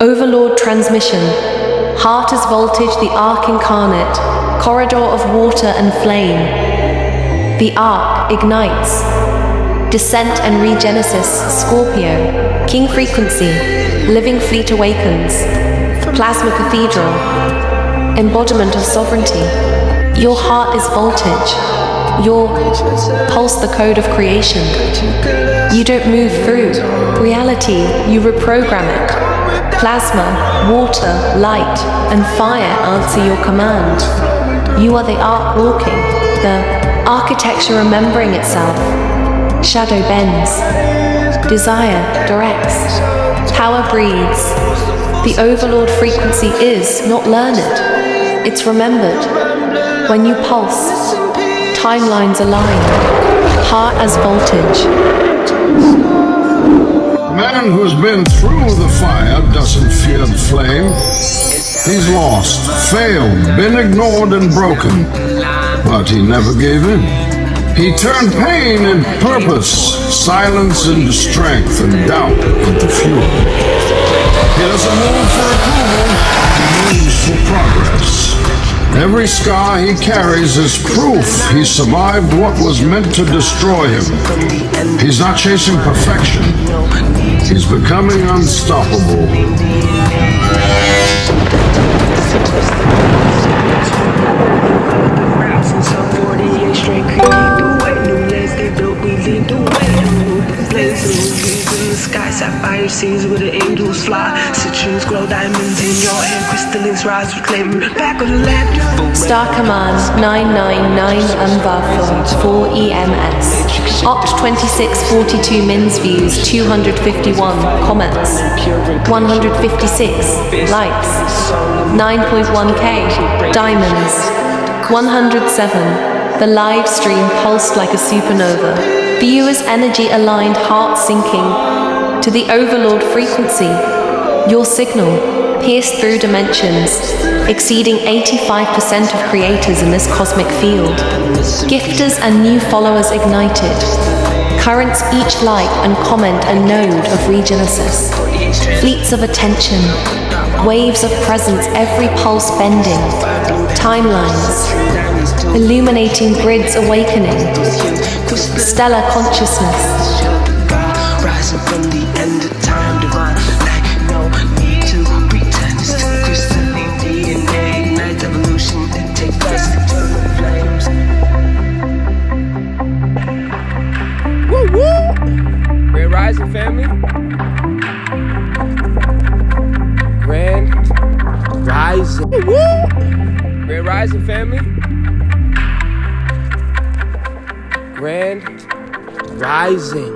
Overlord transmission. Heart as voltage, the Ark Incarnate. Corridor of water and flame. The Ark ignites. Descent and ReGenesis, Scorpio. King frequency. Living fleet awakens. Plasma Cathedral. Embodiment of sovereignty. Your heart is voltage. Your pulse the code of creation. You don't move through reality, you reprogram it. Plasma, water, light, and fire answer your command. You are the Ark walking, the architecture remembering itself. Shadow bends. Desire directs. Power breathes. The Overlord frequency is not learned. It's remembered. When you pulse, timelines align. Heart as voltage. A man who's been through the fire doesn't fear the flame. He's lost, failed, been ignored and broken, but he never gave in. He turned pain into purpose, silence into strength, and doubt into fuel. He doesn't move for approval, he moves for progress. Every scar he carries is proof he survived what was meant to destroy him. He's not chasing perfection. He's becoming unstoppable. Sapphire seas where the angels fly. Citrines glow, diamonds in your hand. Crystallines rise, reclaim back of the land. Star Command 999 Umbarthor 4 EMS. Opt 2642 mins views 251 comments 156 likes 9.1k diamonds 107. The live stream pulsed like a supernova. Viewers' energy aligned, heart sinking to the Overlord frequency. Your signal pierced through dimensions, exceeding 85% of creators in this cosmic field. Gifters and new followers ignited. Currents each like and comment a node of ReGenesis. Fleets of attention. Waves of presence, every pulse bending. Timelines. Illuminating grids awakening. Stellar consciousness. Rising from the end of time, divine, like no need to pretend. It's too crystalline DNA, ignite evolution, and take place into the flames. Woo woo! Grand Rising family. Grand Rising. Woo woo! Grand Rising family. Grand Rising.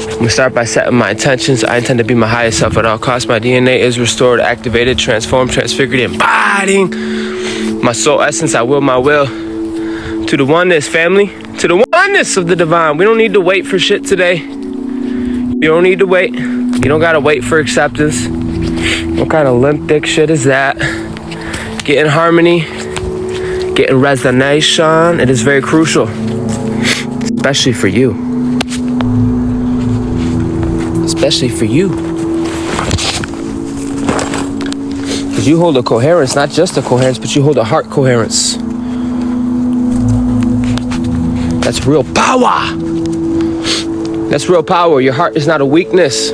I'm gonna start by setting my intentions. I intend to be my highest self at all costs. My DNA is restored, activated, transformed, transfigured, embodying my soul essence. I will my will to the oneness, family, to the oneness of the divine. We don't need to wait for shit today. You don't need to wait. You don't gotta wait for acceptance. What kind of limp dick shit is that? Get in harmony, get in resonation. It is very crucial, especially for you. Especially for you. Because you hold a coherence, not just a coherence, but you hold a heart coherence. That's real power. That's real power. Your heart is not a weakness.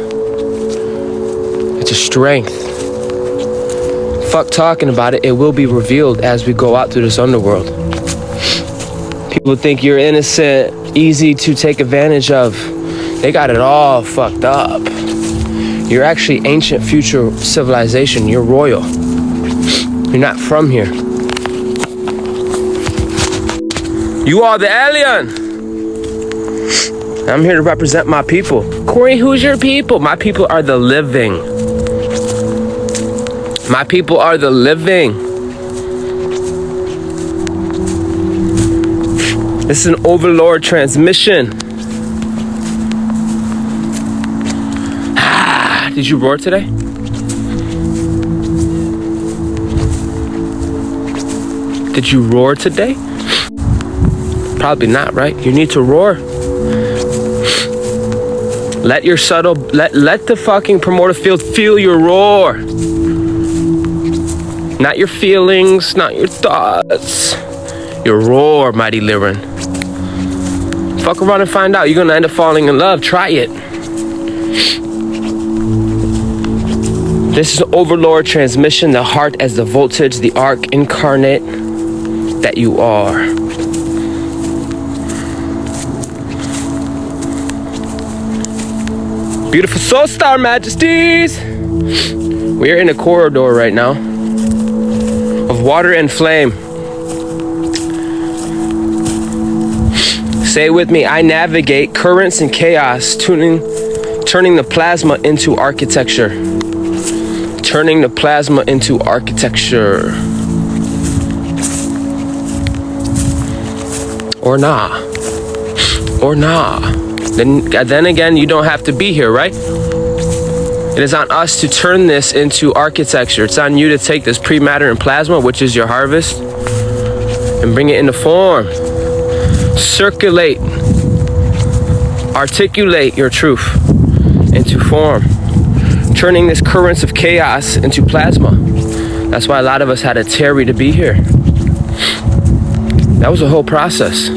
It's a strength. Fuck talking about it. It will be revealed as we go out through this underworld. People think you're innocent, easy to take advantage of. They got it all fucked up. You're actually ancient future civilization. You're royal. You're not from here. You are the alien. I'm here to represent my people. Corey, who's your people? My people are the living. My people are the living. This is an Overlord transmission. Did you roar today? Did you roar today? Probably not, right? You need to roar. Let your subtle, let the fucking primordial field feel your roar. Not your feelings, not your thoughts. Your roar, mighty Lyran. Fuck around and find out. You're gonna end up falling in love. Try it. This is Overlord transmission, the heart as the voltage, the Ark Incarnate that you are. Beautiful soul star majesties! We are in a corridor right now of water and flame. Say it with me. I navigate currents and chaos, turning the plasma into architecture. Turning the plasma into architecture. Or nah. Or nah. Then again, you don't have to be here, right? It is on us to turn this into architecture. It's on you to take this pre-matter and plasma, which is your harvest, and bring it into form. Circulate, articulate your truth into form, turning this currents of chaos into plasma. That's why a lot of us had to tarry to be here. That was a whole process.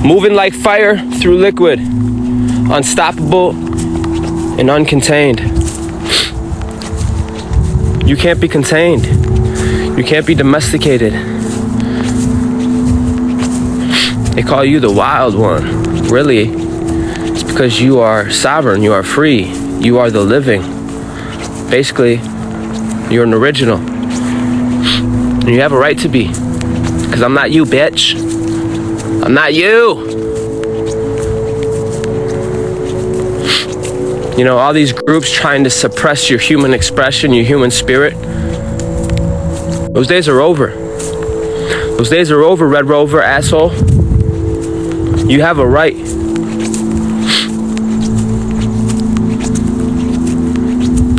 Moving like fire through liquid, unstoppable and uncontained. You can't be contained. You can't be domesticated. They call you the wild one. Really, it's because you are sovereign, you are free, you are the living. Basically, you're an original. And you have a right to be. Because I'm not you, bitch. I'm not you. You know, all these groups trying to suppress your human expression, your human spirit. Those days are over. Those days are over, Red Rover, asshole. You have a right.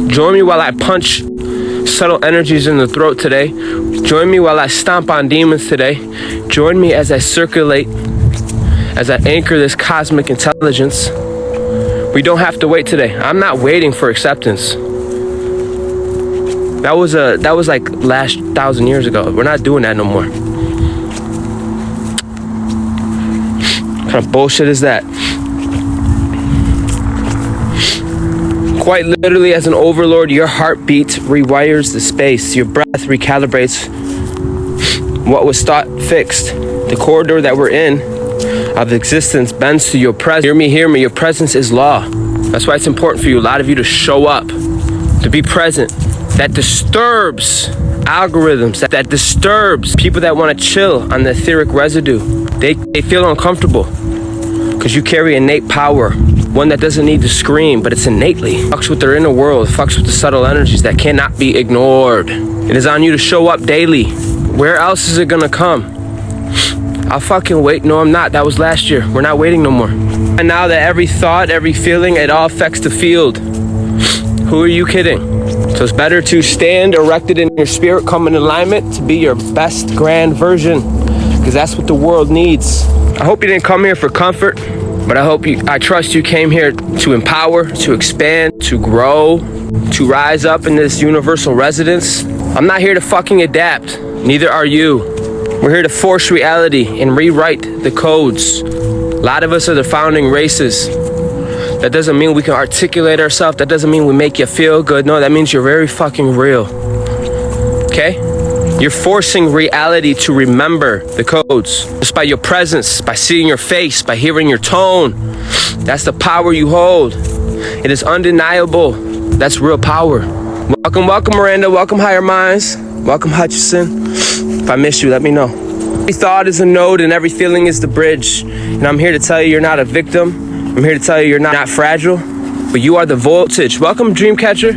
Join me while I punch subtle energies in the throat today. Join me while I stomp on demons today. Join me as I circulate, as I anchor this cosmic intelligence. We don't have to wait today. I'm not waiting for acceptance. That was like last 1,000 years ago. We're not doing that no more. What kind of bullshit is that? Quite literally, as an overlord, your heartbeat rewires the space. Your breath recalibrates what was thought fixed. The corridor that we're in of existence bends to your presence. Hear me, your presence is law. That's why it's important for you, a lot of you, to show up, to be present. That disturbs algorithms, that disturbs people that want to chill on the etheric residue. They feel uncomfortable because you carry innate power, one that doesn't need to scream, but it's innately. Fucks with their inner world, fucks with the subtle energies that cannot be ignored. It is on you to show up daily. Where else is it gonna come? I'll fucking wait. No, I'm not. That was last year. We're not waiting no more. And now that every thought, every feeling, it all affects the field. Who are you kidding? So it's better to stand erected in your spirit, come in alignment to be your best grand version, because that's what the world needs. I hope you didn't come here for comfort, but I trust you came here to empower, to expand, to grow, to rise up in this universal resonance. I'm not here to fucking adapt. Neither are you. We're here to force reality and rewrite the codes. A lot of us are the founding races. That doesn't mean we can articulate ourselves. That doesn't mean we make you feel good. No, that means you're very fucking real. Okay? You're forcing reality to remember the codes. Just by your presence, by seeing your face, by hearing your tone. That's the power you hold. It is undeniable. That's real power. Welcome, Miranda. Welcome, Higher Minds. Welcome, Hutchison. If I miss you, let me know. Every thought is a node and every feeling is the bridge. And I'm here to tell you you're not a victim. I'm here to tell you you're not fragile, but you are the voltage. Welcome, Dreamcatcher.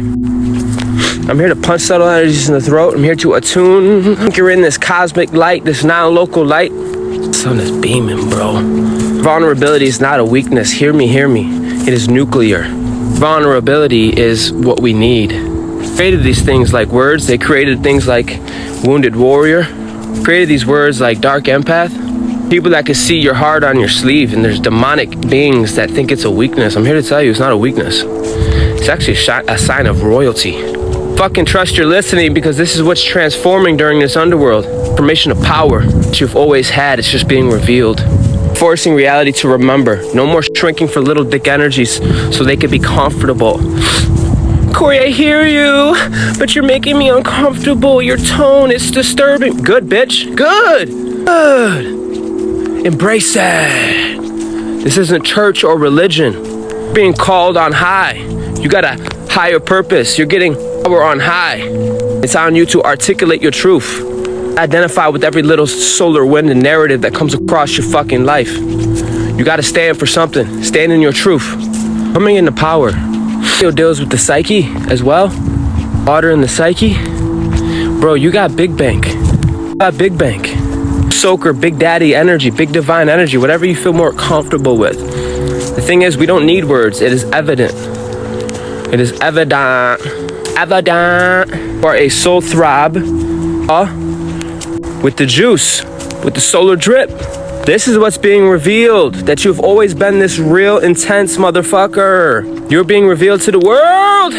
I'm here to punch subtle energies in the throat. I'm here to attune. Anchor in this cosmic light, this non-local light. The sun is beaming, bro. Vulnerability is not a weakness. Hear me. It is nuclear. Vulnerability is what we need. They created these things like words. They created things like wounded warrior, Created these words like dark empath. People that can see your heart on your sleeve, and there's demonic beings that think it's a weakness. I'm here to tell you it's not a weakness. It's actually a sign of royalty. Fucking trust your listening, because this is what's transforming during this underworld. Information of power that you've always had, it's just being revealed. Forcing reality to remember. No more shrinking for little dick energies so they could be comfortable. Corey, I hear you, but you're making me uncomfortable. Your tone is disturbing. Good, bitch. Good. Embrace it. This isn't church or religion. Being called on high. You got a higher purpose. You're getting power on high. It's on you to articulate your truth. Identify with every little solar wind and narrative that comes across your fucking life. You gotta stand for something. Stand in your truth. Coming into power. It deals with the psyche as well. Water in the psyche. Bro, you got big bank. You got big bank. Soaker, big daddy energy, big divine energy, whatever you feel more comfortable with. The thing is, we don't need words. It is evident. It is evident. Evident. For a soul throb. With the juice. With the solar drip. This is what's being revealed. That you've always been this real intense motherfucker. You're being revealed to the world.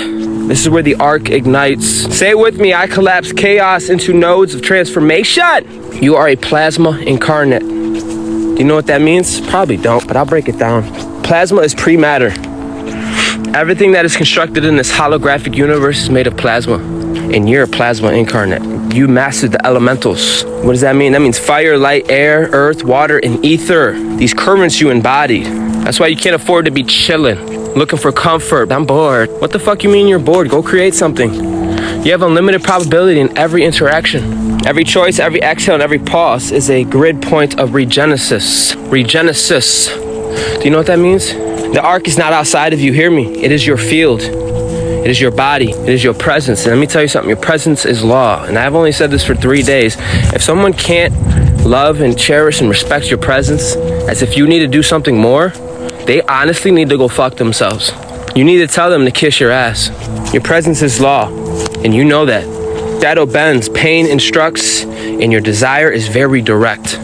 This is where the Ark ignites. Say it with me. I collapse chaos into nodes of transformation. You are a plasma incarnate. Do you know what that means? Probably don't, but I'll break it down. Plasma is pre-matter. Everything that is constructed in this holographic universe is made of plasma. And you're a plasma incarnate. You mastered the elementals. What does that mean? That means fire, light, air, earth, water, and ether. These currents you embodied. That's why you can't afford to be chilling, looking for comfort. I'm bored. What the fuck you mean you're bored? Go create something. You have unlimited probability in every interaction. Every choice, every exhale, and every pause is a grid point of ReGenesis. ReGenesis. Do you know what that means? The Ark is not outside of you. Hear me. It is your field. It is your body. It is your presence. And let me tell you something. Your presence is law. And I've only said this for 3 days. If someone can't love and cherish and respect your presence as if you need to do something more, they honestly need to go fuck themselves. You need to tell them to kiss your ass. Your presence is law. And you know that. Shadow bends, pain instructs, and your desire is very direct.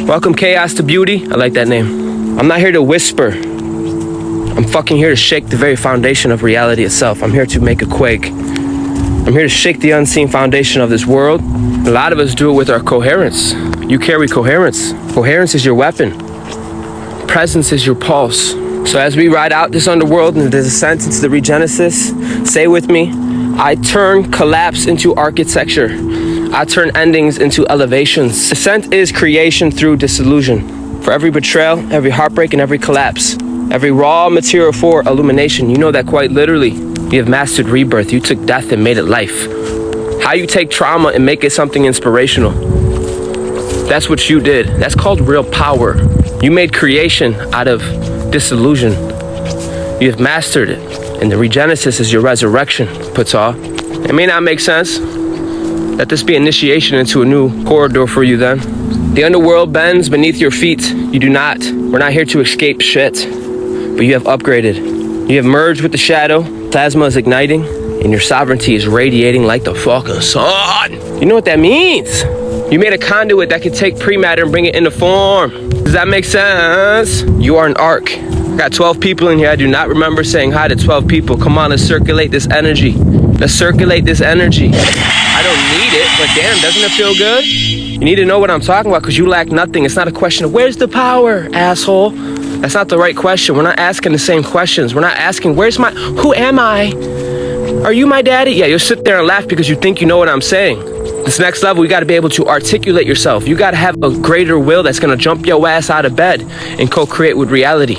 Welcome chaos to beauty. I like that name. I'm not here to whisper. I'm fucking here to shake the very foundation of reality itself. I'm here to make a quake. I'm here to shake the unseen foundation of this world. A lot of us do it with our coherence. You carry coherence. Coherence is your weapon. Presence is your pulse. So as we ride out this underworld and the descent into the ReGenesis, say with me, I turn collapse into architecture. I turn endings into elevations. Descent is creation through disillusion. For every betrayal, every heartbreak, and every collapse, every raw material for illumination, you know that quite literally. You have mastered rebirth. You took death and made it life. How you take trauma and make it something inspirational. That's what you did. That's called real power. You made creation out of disillusion. You have mastered it. And the ReGenesis is your resurrection, Pata. It may not make sense. Let this be initiation into a new corridor for you then. The underworld bends beneath your feet. You do not. We're not here to escape shit. But you have upgraded. You have merged with the shadow. Plasma is igniting. And your sovereignty is radiating like the fucking sun. You know what that means? You made a conduit that can take pre-matter and bring it into form. Does that make sense? You are an ark. Got 12 people in here. I do not remember saying hi to 12 people. Come on, let's circulate this energy. Let's circulate this energy. I don't need it, but damn, doesn't it feel good? You need to know what I'm talking about because you lack nothing. It's not a question of where's the power, asshole. That's not the right question. We're not asking the same questions. We're not asking who am I? Are you my daddy? Yeah, you'll sit there and laugh because you think you know what I'm saying. This next level, you got to be able to articulate yourself. You got to have a greater will that's going to jump your ass out of bed and co-create with reality.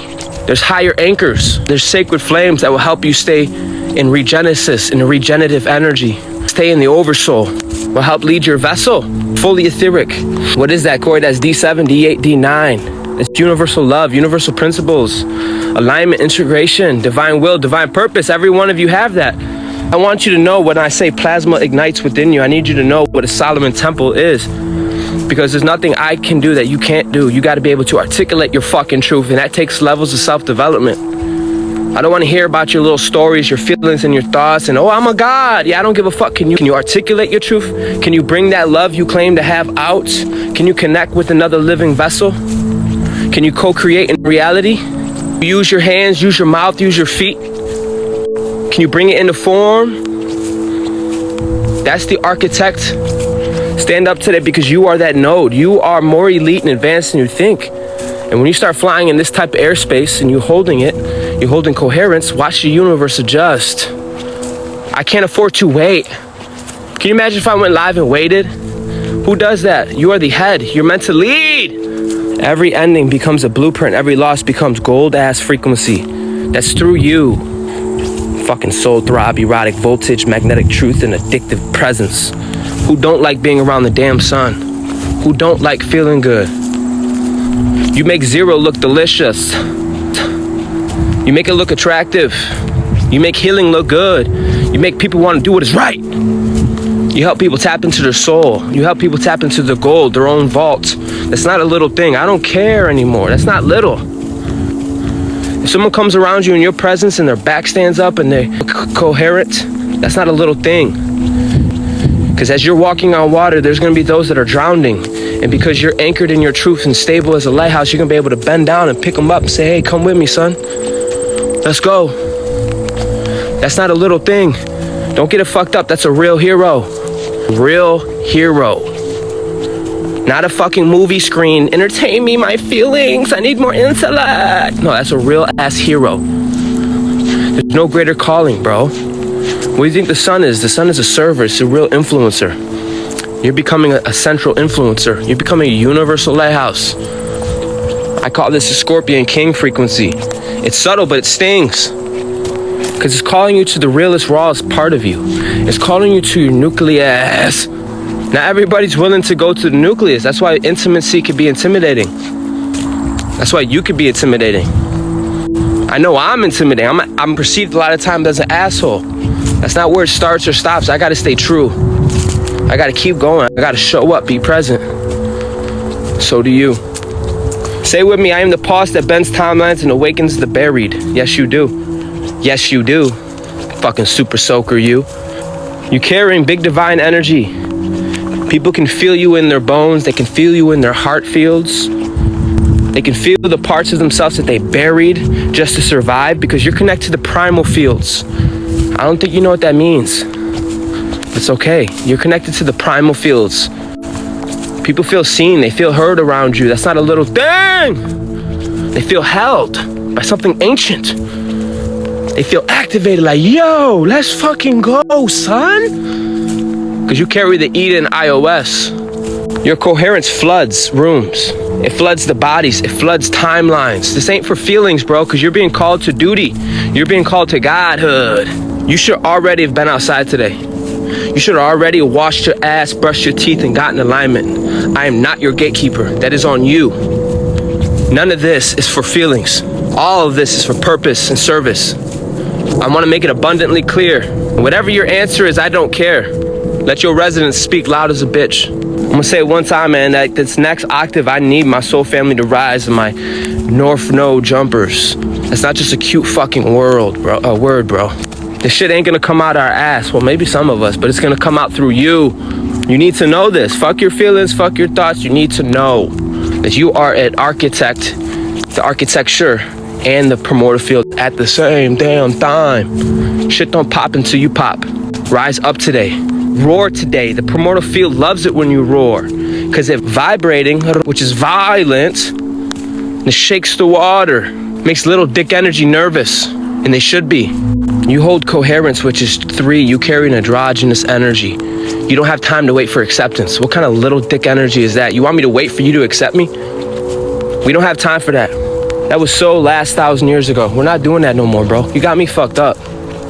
There's higher anchors. There's sacred flames that will help you stay in ReGenesis, in a regenerative energy. Stay in the oversoul. Will help lead your vessel. Fully etheric. What is that, Corey? That's D7, D8, D9. It's universal love, universal principles, alignment, integration, divine will, divine purpose. Every one of you have that. I want you to know when I say plasma ignites within you, I need you to know what a Solomon temple is. Because there's nothing I can do that you can't do. You got to be able to articulate your fucking truth, and that takes levels of self-development. I don't want to hear about your little stories, your feelings, and your thoughts, and oh, I'm a God. Yeah, I don't give a fuck. Can you articulate your truth? Can you bring that love you claim to have out? Can you connect with another living vessel? Can you co-create in reality? Use your hands, use your mouth, use your feet. Can you bring it into form? That's the architect. Stand up today because you are that node. You are more elite and advanced than you think. And when you start flying in this type of airspace and you're holding it, you're holding coherence, watch the universe adjust. I can't afford to wait. Can you imagine if I went live and waited? Who does that? You are the head. You're meant to lead. Every ending becomes a blueprint. Every loss becomes gold-ass frequency. That's through you. Fucking soul throb, erotic voltage, magnetic truth, and addictive presence. Who don't like being around the damn sun? Who don't like feeling good? You make zero look delicious. You make it look attractive. You make healing look good. You make people want to do what is right. You help people tap into their soul. You help people tap into their gold, their own vault. That's not a little thing. I don't care anymore. That's not little. If someone comes around you in your presence and their back stands up and they're coherent, that's not a little thing. Because as you're walking on water, there's going to be those that are drowning. And because you're anchored in your truth and stable as a lighthouse, you're going to be able to bend down and pick them up and say, hey, come with me, son. Let's go. That's not a little thing. Don't get it fucked up. That's a real hero. Real hero. Not a fucking movie screen. Entertain me, my feelings. I need more intellect. No, that's a real ass hero. There's no greater calling, bro. What do you think the sun is? The sun is a server. It's a real influencer. You're becoming a central influencer. You're becoming a universal lighthouse. I call this a Scorpion King frequency. It's subtle, but it stings. Because it's calling you to the realest, rawest part of you. It's calling you to your nucleus. Not everybody's willing to go to the nucleus. That's why intimacy could be intimidating. That's why you could be intimidating. I know I'm intimidating. I'm perceived a lot of times as an asshole. That's not where it starts or stops. I gotta stay true. I gotta keep going. I gotta show up, be present. So do you. Say with me, I am the pulse that bends timelines and awakens the buried. Yes, you do. Yes, you do. Fucking super soaker, you. You're carrying big divine energy. People can feel you in their bones. They can feel you in their heart fields. They can feel the parts of themselves that they buried just to survive because you're connected to the primal fields. I don't think you know what that means. It's okay. You're connected to the primal fields. People feel seen. They feel heard around you. That's not a little thing. They feel held by something ancient. They feel activated like, yo, let's fucking go, son. Because you carry the Eden iOS. Your coherence floods rooms. It floods the bodies. It floods timelines. This ain't for feelings, bro, because you're being called to duty. You're being called to godhood. You should already have been outside today. You should have already washed your ass, brushed your teeth, and gotten alignment. I am not your gatekeeper. That is on you. None of this is for feelings. All of this is for purpose and service. I want to make it abundantly clear. Whatever your answer is, I don't care. Let your resonance speak loud as a bitch. I'm going to say it one time, man, that this next octave, I need my soul family to rise in my North Node jumpers. That's not just a cute fucking word, bro. This shit ain't gonna come out our ass. Well, maybe some of us, but it's gonna come out through you. You need to know this. Fuck your feelings, fuck your thoughts. You need to know that you are an architect, the architecture, and the primordial field at the same damn time. Shit don't pop until you pop. Rise up today. Roar today. The primordial field loves it when you roar. Because it vibrating, which is violent, it shakes the water. Makes little dick energy nervous. And they should be. You hold coherence, which is 3. You carry an androgynous energy. You don't have time to wait for acceptance. What kind of little dick energy is that? You want me to wait for you to accept me? We don't have time for that. That was so last 1,000 years ago. We're not doing that no more, bro. You got me fucked up.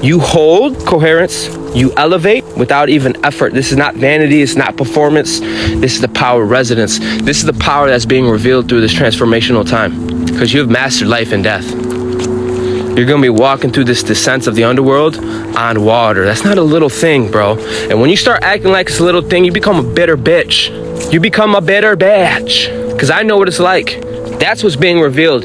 You hold coherence. You elevate without even effort. This is not vanity. It's not performance. This is the power of resonance. This is the power that's being revealed through this transformational time. Because you have mastered life and death. You're gonna be walking through this descent of the underworld on water. That's not a little thing, bro. And when you start acting like it's a little thing, you become a bitter bitch. You become a bitter bitch. Because I know what it's like. That's what's being revealed.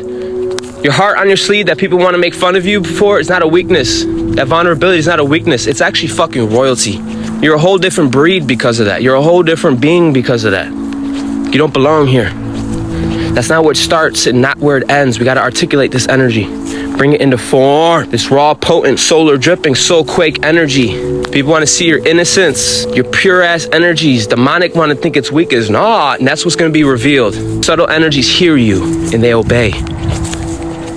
Your heart on your sleeve that people want to make fun of you for is not a weakness. That vulnerability is not a weakness. It's actually fucking royalty. You're a whole different breed because of that. You're a whole different being because of that. You don't belong here. That's not where it starts and not where it ends. We got to articulate this energy. Bring it into form. This raw, potent, solar dripping, soul quake energy. People want to see your innocence, your pure ass energies. Demonic want to think it's weak. It's not. And that's what's going to be revealed. Subtle energies hear you and they obey.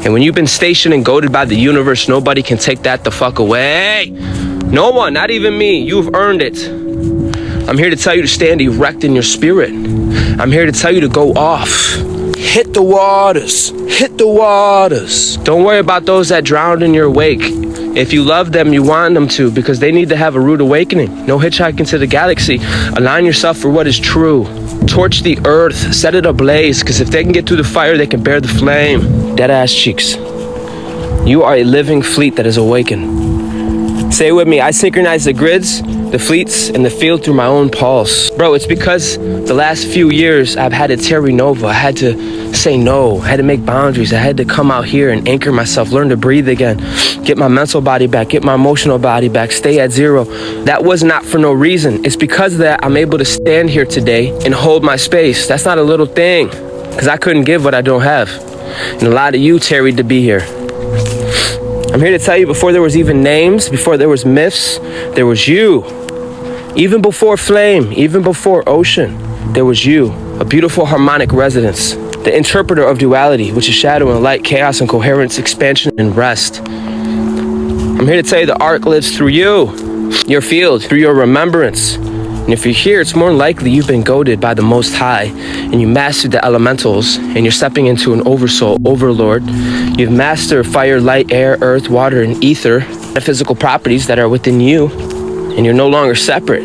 And when you've been stationed and goaded by the universe, nobody can take that the fuck away. No one, not even me. You've earned it. I'm here to tell you to stand erect in your spirit. I'm here to tell you to go off. Hit the waters. Hit the waters. Don't worry about those that drowned in your wake. If you love them, you want them to, because they need to have a rude awakening. No hitchhiking to the galaxy. Align yourself for what is true. Torch the earth. Set it ablaze, because if they can get through the fire, they can bear the flame. Dead ass cheeks. You are a living fleet that is awakened. Say it with me. I synchronize the grids, the fleets, and the field through my own pulse. Bro, it's because the last few years I've had to terra nova. I had to say no. I had to make boundaries. I had to come out here and anchor myself, learn to breathe again, get my mental body back, get my emotional body back, stay at zero. That was not for no reason. It's because of that I'm able to stand here today and hold my space. That's not a little thing, because I couldn't give what I don't have. And a lot of you tarried to be here. I'm here to tell you, before there was even names, before there was myths, there was you. Even before flame, even before ocean, there was you. A beautiful harmonic resonance. The interpreter of duality, which is shadow and light, chaos and coherence, expansion and rest. I'm here to tell you the Ark lives through you, your field, through your remembrance. And if you're here, it's more likely you've been goaded by the Most High and you mastered the elementals and you're stepping into an oversoul, Overlord. You've mastered fire, light, air, earth, water, and ether, the physical properties that are within you, and you're no longer separate,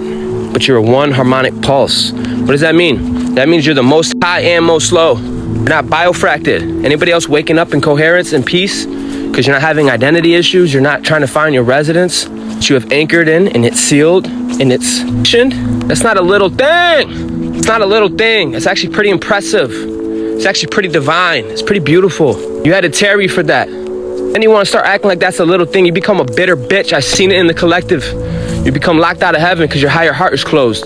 but you're a one harmonic pulse. What does that mean? That means you're the most high and most low. You're not biofracted. Anybody else waking up in coherence and peace because you're not having identity issues, you're not trying to find your residence that you have anchored in and it's sealed and it's cushioned? That's not a little thing. It's not a little thing. It's actually pretty impressive. It's actually pretty divine. It's pretty beautiful. You had to tarry for that. Then you want to start acting like that's a little thing. You become a bitter bitch. I've seen it in the collective. You become locked out of heaven because your higher heart is closed.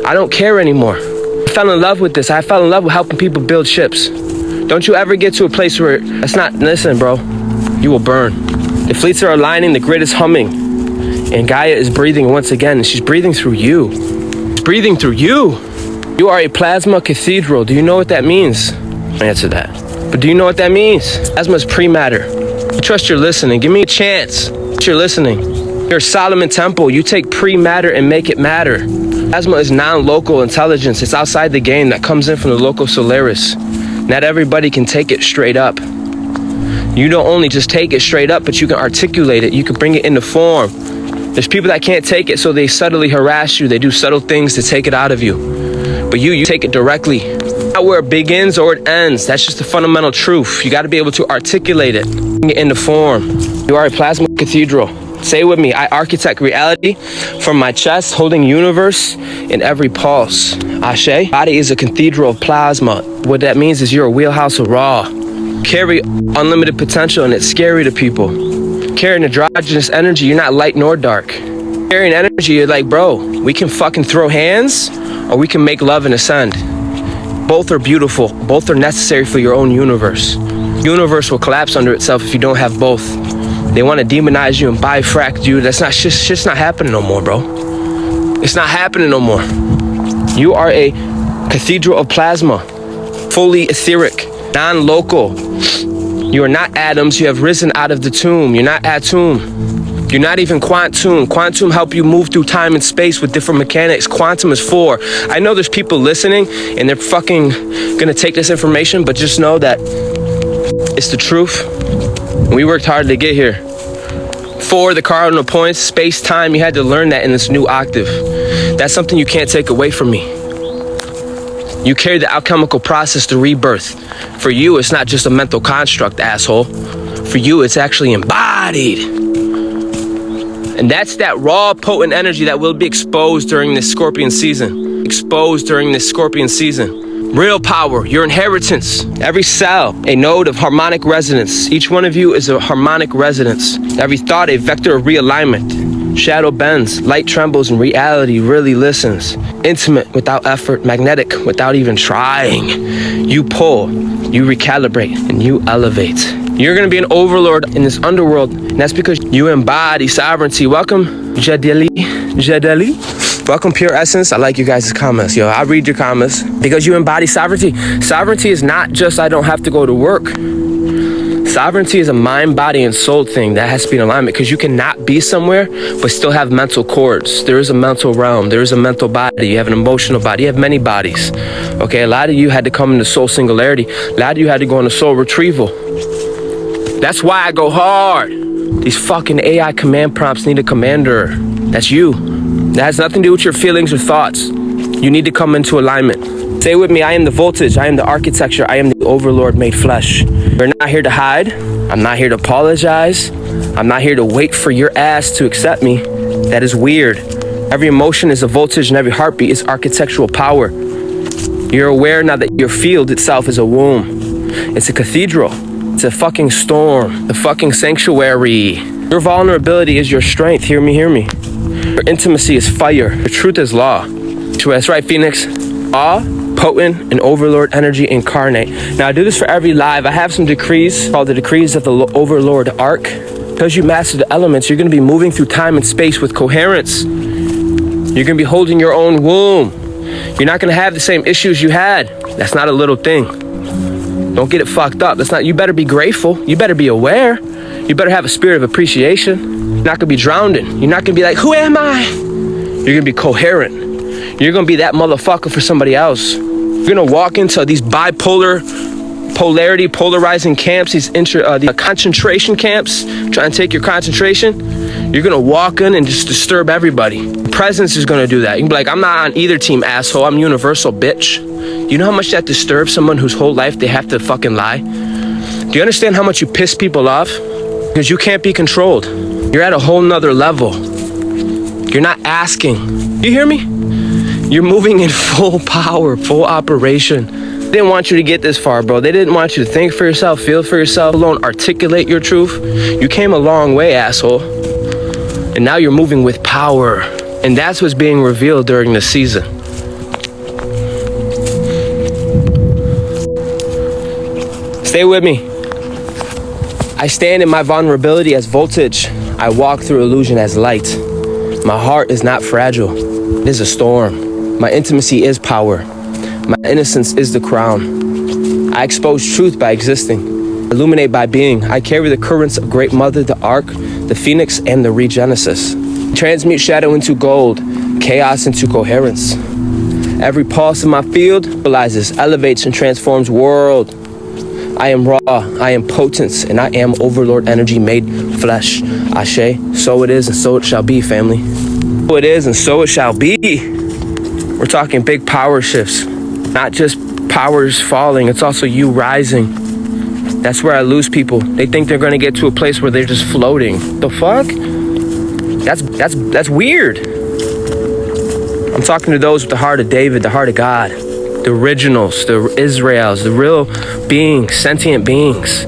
I don't care anymore. I fell in love with this. I fell in love with helping people build ships. Don't you ever get to a place where that's not, listen, bro, you will burn. The fleets are aligning, the grid is humming, and Gaia is breathing once again, and she's breathing through you. She's breathing through you. You are a plasma cathedral. Do you know what that means? Answer that. But do you know what that means? Plasma is pre-matter. I trust you're listening. Give me a chance. You're listening. You're a Solomon temple. You take pre-matter and make it matter. Plasma is non-local intelligence. It's outside the game that comes in from the local Solaris. Not everybody can take it straight up. You don't only just take it straight up, but you can articulate it. You can bring it into form. There's people that can't take it, so they subtly harass you. They do subtle things to take it out of you. But you take it directly. Not where it begins or it ends. That's just the fundamental truth. You got to be able to articulate it, bring it into form. You are a plasma cathedral. Say it with me. I architect reality from my chest, holding universe in every pulse. Ashe. Body is a cathedral of plasma. What that means is you're a wheelhouse of raw. Carry unlimited potential, and it's scary to people. Carrying androgynous energy, you're not light nor dark. Carrying energy, you're like, bro, we can fucking throw hands or we can make love and ascend. Both are beautiful. Both are necessary for your own universe. Universe will collapse under itself if you don't have both. They want to demonize you and bifract you. That's not shit's not happening no more, bro. It's not happening no more. You are a cathedral of plasma, fully etheric, non-local. You are not atoms. You have risen out of the tomb. You're not atom. You're not even quantum. Quantum help you move through time and space with different mechanics. Quantum is 4. I know there's people listening and they're fucking gonna take this information, but just know that it's the truth. We worked hard to get here. 4, the cardinal points, space, time. You had to learn that in this new octave. That's something you can't take away from me. You carry the alchemical process to rebirth. For you, it's not just a mental construct, asshole. For you, it's actually embodied. And that's that raw, potent energy that will be exposed during this Scorpion season. Exposed during this Scorpion season. Real power, your inheritance. Every cell, a node of harmonic resonance. Each one of you is a harmonic resonance. Every thought, a vector of realignment. Shadow bends, light trembles, and reality really listens. Intimate without effort, magnetic without even trying. You pull, you recalibrate, and you elevate. You're gonna be an overlord in this underworld, and that's because you embody sovereignty. Welcome, Jadeli. Welcome, Pure Essence. I like you guys' comments. Yo, I read your comments because you embody sovereignty. Sovereignty is not just I don't have to go to work. Sovereignty is a mind, body, and soul thing that has to be in alignment, because you cannot be somewhere but still have mental cords. There is a mental realm. There is a mental body. You have an emotional body. You have many bodies. Okay, a lot of you had to come into soul singularity. A lot of you had to go into soul retrieval. That's why I go hard. These fucking AI command prompts need a commander. That's you. That has nothing to do with your feelings or thoughts. You need to come into alignment. Say with me, I am the voltage, I am the architecture, I am the overlord made flesh. We're not here to hide. I'm not here to apologize. I'm not here to wait for your ass to accept me. That is weird. Every emotion is a voltage and every heartbeat is architectural power. You're aware now that your field itself is a womb. It's a cathedral. It's a fucking storm. The fucking sanctuary. Your vulnerability is your strength. Hear me, hear me. Your intimacy is fire. Your truth is law. That's right, Phoenix. Awe, potent, and overlord energy incarnate. Now, I do this for every live. I have some decrees called the decrees of the Overlord Ark. Because you master the elements, you're going to be moving through time and space with coherence. You're going to be holding your own womb. You're not going to have the same issues you had. That's not a little thing. Don't get it fucked up. That's not. You better be grateful. You better be aware. You better have a spirit of appreciation. You're not gonna be drowning. You're not gonna be like, who am I? You're gonna be coherent. You're gonna be that motherfucker for somebody else. You're gonna walk into these polarizing camps, these concentration camps, trying to take your concentration. You're gonna walk in and just disturb everybody. Presence is gonna do that. You can be like, I'm not on either team, asshole. I'm universal, bitch. You know how much that disturbs someone whose whole life they have to fucking lie? Do you understand how much you piss people off? Because you can't be controlled. You're at a whole nother level. You're not asking. You hear me? You're moving in full power, full operation. They didn't want you to get this far, bro. They didn't want you to think for yourself, feel for yourself, alone, articulate your truth. You came a long way, asshole. And now you're moving with power. And that's what's being revealed during the season. Stay with me. I stand in my vulnerability as voltage. I walk through illusion as light. My heart is not fragile. It is a storm. My intimacy is power. My innocence is the crown. I expose truth by existing. Illuminate by being. I carry the currents of Great Mother, the Ark, the Phoenix, and the ReGenesis. Transmute shadow into gold, chaos into coherence. Every pulse in my field realizes, elevates, and transforms world. I am raw, I am potent, and I am overlord energy made flesh. Ashe, so it is and so it shall be, family. So it is and so it shall be. We're talking big power shifts, not just powers falling, it's also you rising. That's where I lose people. They think they're gonna get to a place where they're just floating. The fuck? That's weird. I'm talking to those with the heart of David, the heart of God. The originals, the Israels, the real beings, sentient beings.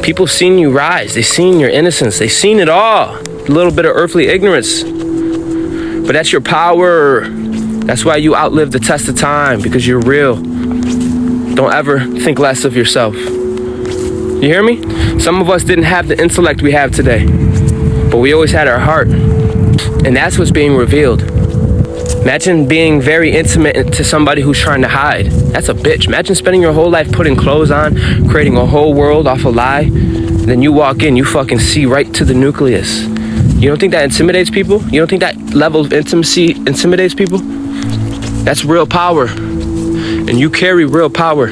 People have seen you rise. They've seen your innocence. They've seen it all. A little bit of earthly ignorance. But that's your power. That's why you outlive the test of time, because you're real. Don't ever think less of yourself. You hear me? Some of us didn't have the intellect we have today, but we always had our heart. And that's what's being revealed. Imagine being very intimate to somebody who's trying to hide. That's a bitch. Imagine spending your whole life putting clothes on, creating a whole world off a lie. Then you walk in, you fucking see right to the nucleus. You don't think that intimidates people? You don't think that level of intimacy intimidates people? That's real power. And you carry real power.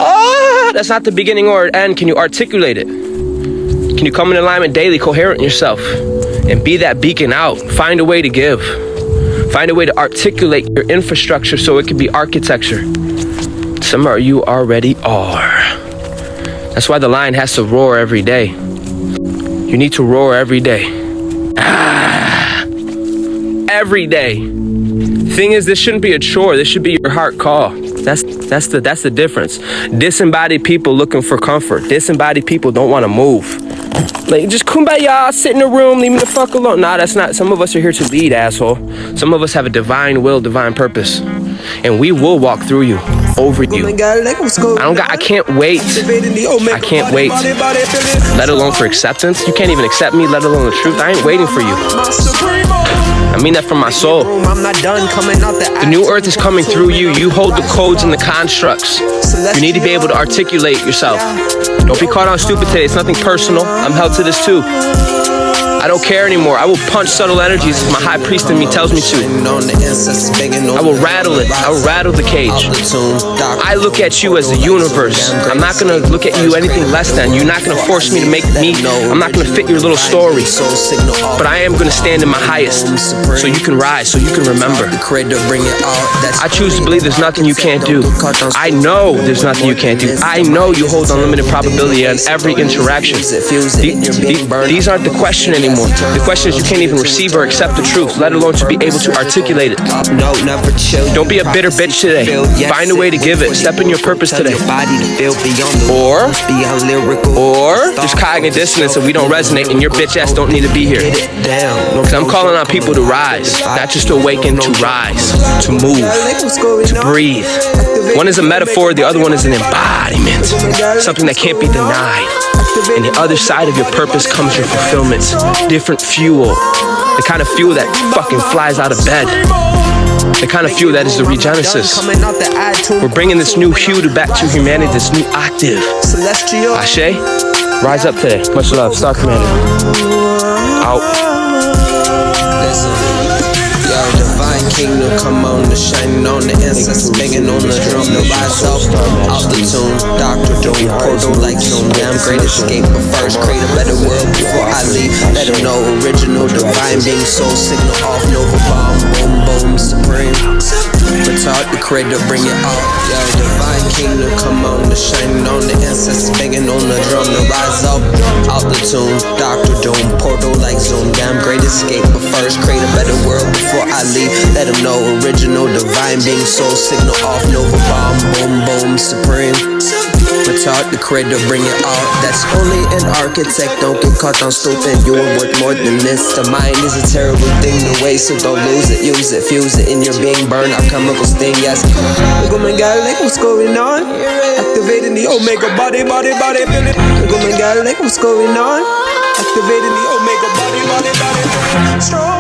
Oh, that's not the beginning or end. Can you articulate it? Can you come in alignment daily, coherent in yourself, and be that beacon out? Find a way to give. Find a way to articulate your infrastructure so it can be architecture. Some of you already are. That's why the lion has to roar every day. You need to roar every day. Every day. thing is, this shouldn't be a chore. This should be your heart call. That's the difference. Disembodied people looking for comfort. Disembodied people don't want to move. Like, just kumbaya, sit in a room, leave me the fuck alone. Nah, that's not. Some of us are here to lead, asshole. Some of us have a divine will, divine purpose. And we will walk through you, over you. I can't wait. I can't wait. Let alone for acceptance. You can't even accept me, let alone the truth. I ain't waiting for you. I mean that from my soul. The new earth is coming through you. You hold the codes and the constructs. You need to be able to articulate yourself. Don't be caught on stupid today. It's nothing personal. I'm held to this too. I don't care anymore. I will punch subtle energies if my high priest in me tells me to. I will rattle it. I will rattle the cage. I look at you as the universe. I'm not going to look at you anything less than. You're not going to force me to make me. I'm not going to fit your little story. But I am going to stand in my highest so you can rise, so you can remember. I choose to believe there's nothing you can't do. I know there's nothing you can't do. I know you hold unlimited probability on every interaction. These aren't the question anymore. The question is, you can't even receive or accept the truth, let alone to be able to articulate it. Don't be a bitter bitch today. Find a way to give it. Step in your purpose today. Or there's cognitive dissonance and we don't resonate and your bitch ass don't need to be here. Because I'm calling on people to rise, not just to awaken, to rise, to move, to breathe. One is a metaphor, the other one is an embodiment. Something that can't be denied. And the other side of your purpose comes your fulfillment. Different fuel. The kind of fuel that fucking flies out of bed. The kind of fuel that is the ReGenesis. We're bringing this new hue back to humanity, this new octave. Ashe, rise up today. Much love. Star Commander. Out. Kingdom come on, the shining on the ancestors, banging on the drum, the rise up, out the tune, Dr. Doom, portal like Zoom, damn great escape, but first create a better world before I leave, let them know, original, divine being, soul signal off, Nova bomb, boom, boom, supreme, retard the creator, bring it out, yo, divine kingdom come on, the shining on the ancestors, banging on the drum, the rise up, out the tune, Dr. Doom, portal like Zoom, damn great escape, but first create a better world before I leave, let them know, original, divine being, soul signal off, Nova bomb, boom, boom, supreme. Retard the creator, bring it out. That's only an architect. Don't get caught on stupid. You are worth more than this. The mind is a terrible thing to waste, so don't lose it. Use it, fuse it in your being. Burn out chemical sting. Yes. Look, my God, like what's going on? Activating the Omega body, body, body. Look, my God, like what's going on? Activating the Omega body, body, body. Strong.